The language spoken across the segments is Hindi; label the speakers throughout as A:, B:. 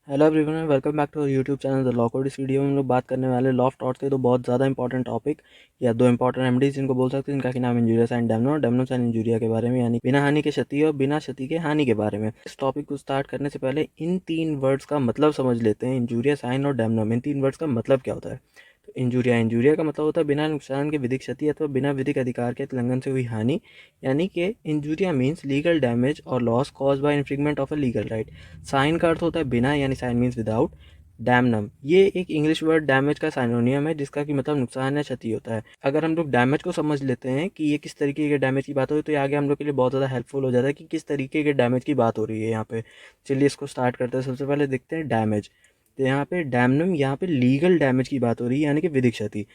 A: Hello everyone, welcome back to YouTube channel the law code. इस वीडियो में हम लोग बात करने वाले लॉ ऑफ टॉर्ट्स के दो बहुत ज़्यादा इंपॉर्टेंट टॉपिक या दो इंपॉर्टेंट रेमेडीज जिनको बोल सकते हैं, जिनका कि नाम इंजूरियस एंड डैमनोस एंड इंजूरिया के बारे में, यानी बिना हानि के क्षति और बिना क्षति के हानि के बारे में। इस टॉपिक को स्टार्ट करने से पहले इन तीन वर्ड्स का मतलब समझ लेते हैं। इंजूरिया, साइन और डैमनम, इन तीन वर्ड्स का मतलब क्या होता है। तो इंजूरिया का मतलब होता है बिना नुकसान के विधिक क्षति अथवा बिना विधिक अधिकार के उल्लंघन से हुई हानि, यानी कि इंजूरिया मीन्स लीगल डैमेज और loss cause by infringement of a legal right. Sine का अर्थ होता है बिना, यानी साइन मीन्स विदाउट। डैमनम ये एक इंग्लिश वर्ड डैमेज का साइनोनियम है, जिसका कि मतलब नुकसान या क्षति होता है। अगर हम लोग डैमेज को समझ लेते हैं कि ये किस तरीके के डैमेज की बात हो रही है, तो ये आगे हम लोग के लिए बहुत ज़्यादा हेल्पफुल हो जाता है कि किस तरीके के डैमेज की बात हो रही है यहाँ पे। चलिए इसको स्टार्ट करते हैं। सबसे पहले देखते हैं डैमेज। तो यहाँ पे डैमनम, यहाँ पे लीगल डैमेज की बात हो रही है, यानी कि विधिक क्षति।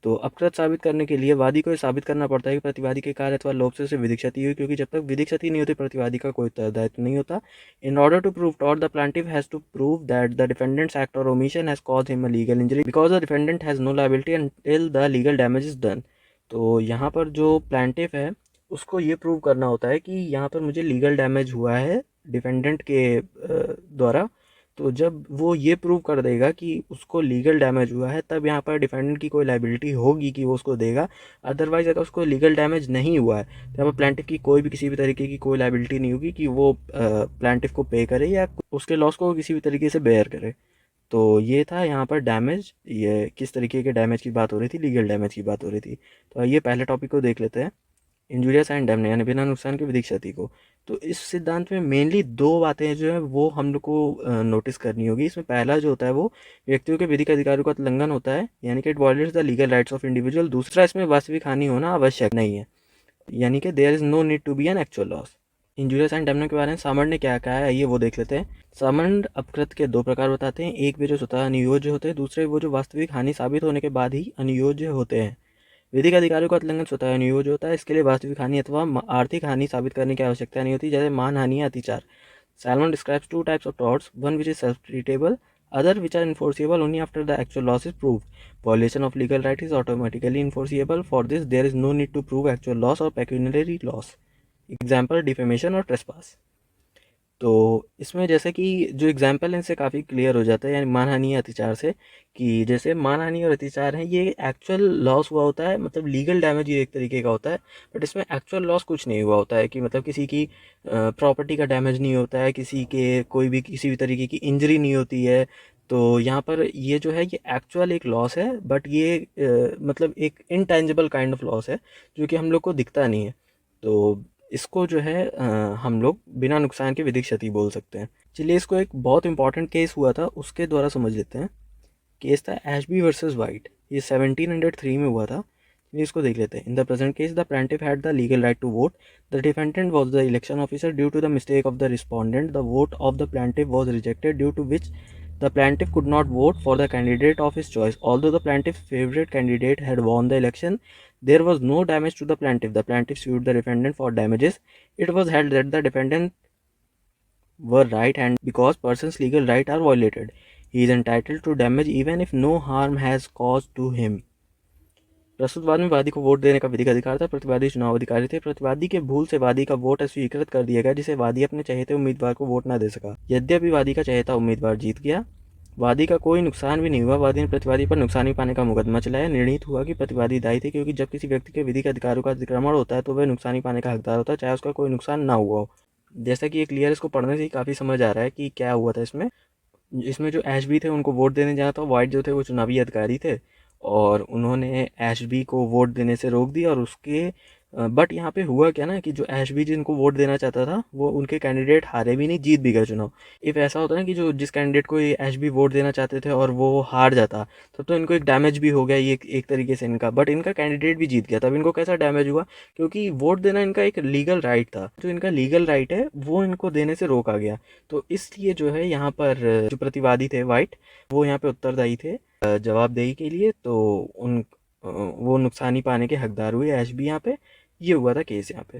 A: तो अपकृत साबित करने के लिए वादी को ये साबित करना पड़ता है कि प्रतिवादी के कार्य अथवा लोभ से उसे विधिक क्षति हुई, क्योंकि जब तक विधिक क्षति नहीं होती प्रतिवादी का कोई उत्तरदायित्व नहीं होता। In order to prove tort, the plaintiff has to prove that the defendant's act or omission has caused him a legal injury because the defendant has no liability until the legal damage is done। तो यहाँ पर जो प्लांटिफ है उसको ये प्रूव करना होता है कि यहाँ पर मुझे लीगल डैमेज हुआ है डिफेंडेंट के द्वारा। तो जब वो ये प्रूव कर देगा कि उसको लीगल डैमेज हुआ है, तब यहाँ पर डिफेंडेंट की कोई लाइबिलिटी होगी कि वो उसको देगा। अदरवाइज अगर उसको लीगल डैमेज नहीं हुआ है तो यहाँ पर प्लांटिफ की कोई भी किसी भी तरीके की कोई लाइबिलिटी नहीं होगी कि वो प्लांटिफ को पे करे या उसके लॉस को किसी भी तरीके से बेयर करे। तो ये था यहाँ पर डैमेज, ये किस तरीके के डैमेज की बात हो रही थी, लीगल डैमेज की बात हो रही थी। तो आइए पहले टॉपिक को देख लेते हैं, इंजूरियस एंड डैमेज, यानी बिना नुकसान की विधिक क्षति को। तो इस सिद्धांत में मेनली दो बातें जो है वो हम लोग को नोटिस करनी होगी। इसमें पहला जो होता है वो व्यक्तियों के विधिक अधिकारों का उल्लंघन होता है, यानी कि it violets the legal rights of individual. दूसरा, इसमें वास्तविक हानि होना आवश्यक नहीं है, यानी कि there is no need to be an actual loss. Injurious and damage के बारे में सामंड ने क्या कहा है, आइए वो देख लेते हैं। सामंड अपकृत के दो प्रकार बताते हैं, एक वे जो स्वतः अनुयोज्य होते हैं, दूसरे वो जो वास्तविक हानि साबित होने के बाद ही अनुयोज्य होते हैं। विधिक अधिकारों का उल्लंघन स्वतः अनुयोज्य होता है, इसके लिए वास्तविक हानि अथवा आर्थिक हानि साबित करने की आवश्यकता नहीं होती, जैसे मान हानि या अतिचार। Salmon describes two types of torts, one which is self-treatable, other which are enforceable only after the actual loss is proved. Violation of legal right is automatically enforceable. For this, there is no need to prove actual loss or pecuniary loss. Example, defamation or trespass. तो इसमें जैसे कि जो एग्जाम्पल है इससे काफ़ी क्लियर हो जाता है, यानी मानहानि या अत्याचार से, कि जैसे मानहानि और अत्याचार हैं ये एक्चुअल लॉस हुआ होता है, मतलब लीगल डैमेज ये एक तरीके का होता है। बट इसमें एक्चुअल लॉस कुछ नहीं हुआ होता है, कि मतलब किसी की प्रॉपर्टी का डैमेज नहीं होता है, किसी के कोई भी किसी भी तरीके की इंजरी नहीं होती है। तो यहाँ पर ये जो है ये एक्चुअल एक लॉस है, बट ये मतलब एक इनटेंजिबल काइंड ऑफ लॉस है जो कि हम लोग को दिखता नहीं है। तो इसको जो है हम लोग बिना नुकसान के विधिक क्षति बोल सकते हैं। चलिए इसको एक बहुत इंपॉर्टेंट केस हुआ था उसके द्वारा समझ लेते हैं। केस था एशबी वर्सेस वाइट, ये 1703 में हुआ था। चलिए इसको देख लेते हैं। In the present case the plaintiff had the legal right to vote, the defendant was the election officer, due to the mistake of the respondent the vote of the plaintiff was rejected, due to which the plaintiff could not vote for the candidate of his choice. Although the plaintiff's favorite candidate had won the election, there was no damage to the plaintiff. The plaintiff sued the defendant for damages. It was held that the defendant were right and because person's legal rights are violated, he is entitled to damage even if no harm has caused to him. प्रस्तुत वाद में वादी को वोट देने का विधिक अधिकार था। प्रतिवादी चुनाव अधिकारी थे। प्रतिवादी के भूल से वादी का वोट अस्वीकृत कर दिया गया, जिसे वादी अपने चहेते उम्मीदवार को वोट न दे सका। यद्यपि वादी का चहेता उम्मीदवार जीत गया, वादी का कोई नुकसान भी नहीं हुआ। वादी ने प्रतिवादी पर नुकसानी पाने का मुकदमा चलाया। निर्णित हुआ कि प्रतिवादी दायी थे, क्योंकि जब किसी व्यक्ति के विधिक अधिकारों का अतिक्रमण होता है तो वह नुकसानी पाने का हकदार होता है, चाहे उसका कोई नुकसान ना हुआ हो। जैसा कि ये क्लियर, इसको पढ़ने से ही काफ़ी समझ आ रहा है कि क्या हुआ था इसमें। इसमें जो एशबी थे उनको वोट देने जाना था, वाइट जो थे वो चुनावी अधिकारी थे, और उन्होंने एशबी को वोट देने से रोक दिया। और उसके बट यहाँ पे हुआ क्या ना, कि जो एशबी जिनको वोट देना चाहता था वो उनके कैंडिडेट हारे भी नहीं, जीत भी गए चुनाव। इफ़ ऐसा होता ना कि जो जिस कैंडिडेट को ये एशबी वोट देना चाहते थे और वो हार जाता, तब तो इनको एक डैमेज भी हो गया ये एक तरीके से इनका। बट इनका कैंडिडेट भी जीत गया, तब इनको कैसा डैमेज हुआ, क्योंकि वोट देना इनका एक लीगल राइट था। जो इनका लीगल राइट है वो इनको देने से रोका गया। तो इसलिए जो है यहाँ पर जो प्रतिवादी थे वाइट, वो यहाँ पे उत्तरदायी थे जवाबदेही के लिए। तो उन वो नुकसानी पाने के हकदार हुए एशबी यहाँ पे। ये हुआ था केस यहाँ पे।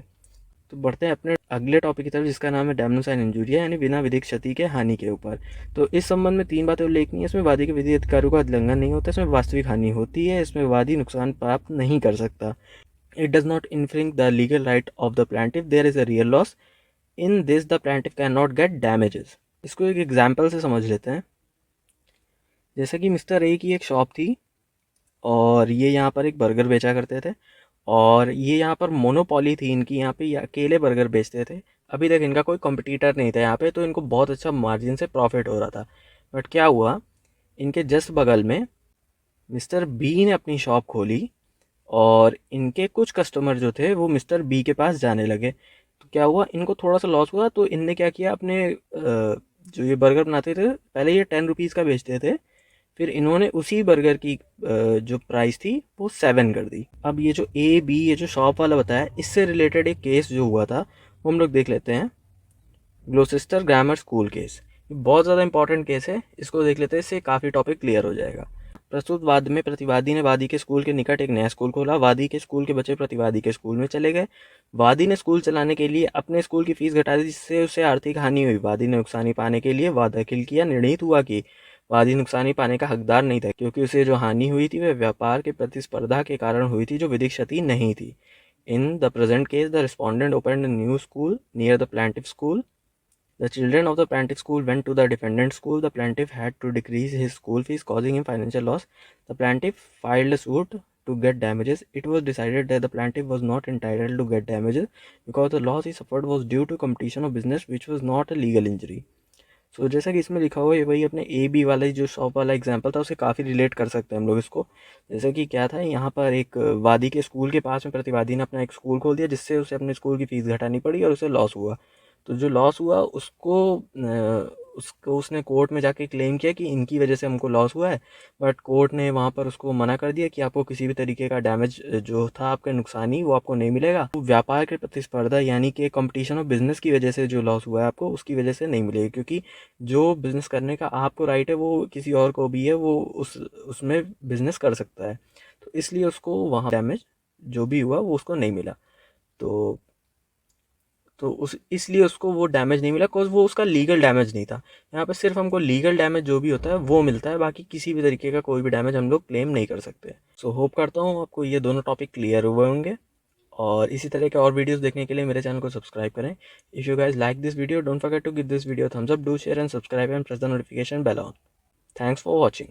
A: तो बढ़ते हैं अपने अगले टॉपिक की तरफ, जिसका नाम है डैमनस एंड इंजूरिया, यानी बिना विधिक क्षति के हानि के ऊपर। तो इस संबंध में तीन बातें उल्लेखनीय है। इसमें वादी के विधि अधिकारों का उल्लंघन नहीं होता, इसमें वास्तविक हानि होती है, इसमें वादी नुकसान प्राप्त नहीं कर सकता। It does not infringe the legal right of the plaintiff, there is a real loss in this the plaintiff can not get damages. इसको एक एग्जाम्पल से समझ लेते हैं। जैसे कि मिस्टर ए की एक शॉप थी और ये यहाँ पर एक बर्गर बेचा करते थे, और ये यहाँ पर मोनोपोली थी इनकी, यहाँ पे ये अकेले बर्गर बेचते थे। अभी तक इनका कोई कंपटीटर नहीं था यहाँ पे, तो इनको बहुत अच्छा मार्जिन से प्रॉफिट हो रहा था। बट क्या हुआ, इनके जस्ट बगल में मिस्टर बी ने अपनी शॉप खोली और इनके कुछ कस्टमर जो थे वो मिस्टर बी के पास जाने लगे। तो क्या हुआ, इनको थोड़ा सा लॉस हुआ, तो इनने क्या किया, अपने जो ये बर्गर बनाते थे पहले ये 10 रुपीज़ का बेचते थे, फिर इन्होंने उसी बर्गर की जो प्राइस थी वो 7 कर दी। अब ये जो ए बी, ये जो शॉप वाला बताया, इससे रिलेटेड एक केस जो हुआ था वो हम लोग देख लेते हैं। ग्लोसेस्टर ग्रामर स्कूल केस, ये बहुत ज़्यादा इंपॉर्टेंट केस है, इसको देख लेते हैं, इससे काफ़ी टॉपिक क्लियर हो जाएगा। प्रस्तुत वाद में प्रतिवादी ने वादी के स्कूल के निकट एक नया स्कूल खोला। वादी के स्कूल के बच्चे प्रतिवादी के स्कूल में चले गए। वादी ने स्कूल चलाने के लिए अपने स्कूल की फीस घटा दी, जिससे उसे आर्थिक हानि हुई। वादी ने नुकसानी पाने के लिए वाद दाखिल किया। निर्णित हुआ कि वादी नुकसानी पाने का हकदार नहीं था, क्योंकि उसे जो हानि हुई थी वह व्यापार के प्रतिस्पर्धा के कारण हुई थी, जो विधिक क्षति नहीं थी। इन the present case the respondent opened a new school near the plaintiff school. The children of the plaintiff school went to the defendant school. The plaintiff had to decrease his school fees, causing him financial loss. The plaintiff filed a suit to get damages. It was decided that the plaintiff was not entitled to get damages because the loss he suffered was due to competition of business, which was not a legal injury. So जैसा कि इसमें लिखा हुआ है, वही अपने ए बी वाला जो शॉप वाला एग्जांपल था उससे काफ़ी रिलेट कर सकते हैं हम लोग इसको। जैसे कि क्या था, यहाँ पर एक वादी के स्कूल के पास में प्रतिवादी ने अपना एक स्कूल खोल दिया, जिससे उसे अपने स्कूल की फ़ीस घटानी पड़ी और उसे लॉस हुआ। तो जो लॉस हुआ उसको उसने कोर्ट में जाके क्लेम किया कि इनकी वजह से हमको लॉस हुआ है, बट कोर्ट ने वहाँ पर उसको मना कर दिया कि आपको किसी भी तरीके का डैमेज जो था आपका नुकसानी वो आपको नहीं मिलेगा। तो व्यापार के प्रतिस्पर्धा यानी कि कंपटीशन ऑफ बिजनेस की वजह से जो लॉस हुआ है आपको, उसकी वजह से नहीं मिलेगा, क्योंकि जो बिज़नेस करने का आपको राइट है वो किसी और को भी है, वो उसमें बिज़नेस कर सकता है। तो इसलिए उसको वहाँ डैमेज जो भी हुआ वो उसको नहीं मिला। तो उस इसलिए उसको वो डैमेज नहीं मिला, बिकॉज वो उसका लीगल डैमेज नहीं था। यहाँ पर सिर्फ हमको लीगल डैमेज जो भी होता है वो मिलता है, बाकी किसी भी तरीके का कोई भी डैमेज हम लोग क्लेम नहीं कर सकते। सो होप करता हूँ आपको ये दोनों टॉपिक क्लियर हुए होंगे, और इसी तरह के और वीडियोस देखने के लिए मेरे चैनल को सब्सक्राइब करें। If you guys like this video, don't forget to give this video thumbs up, do share and subscribe and press the notification bell on. Thanks for watching.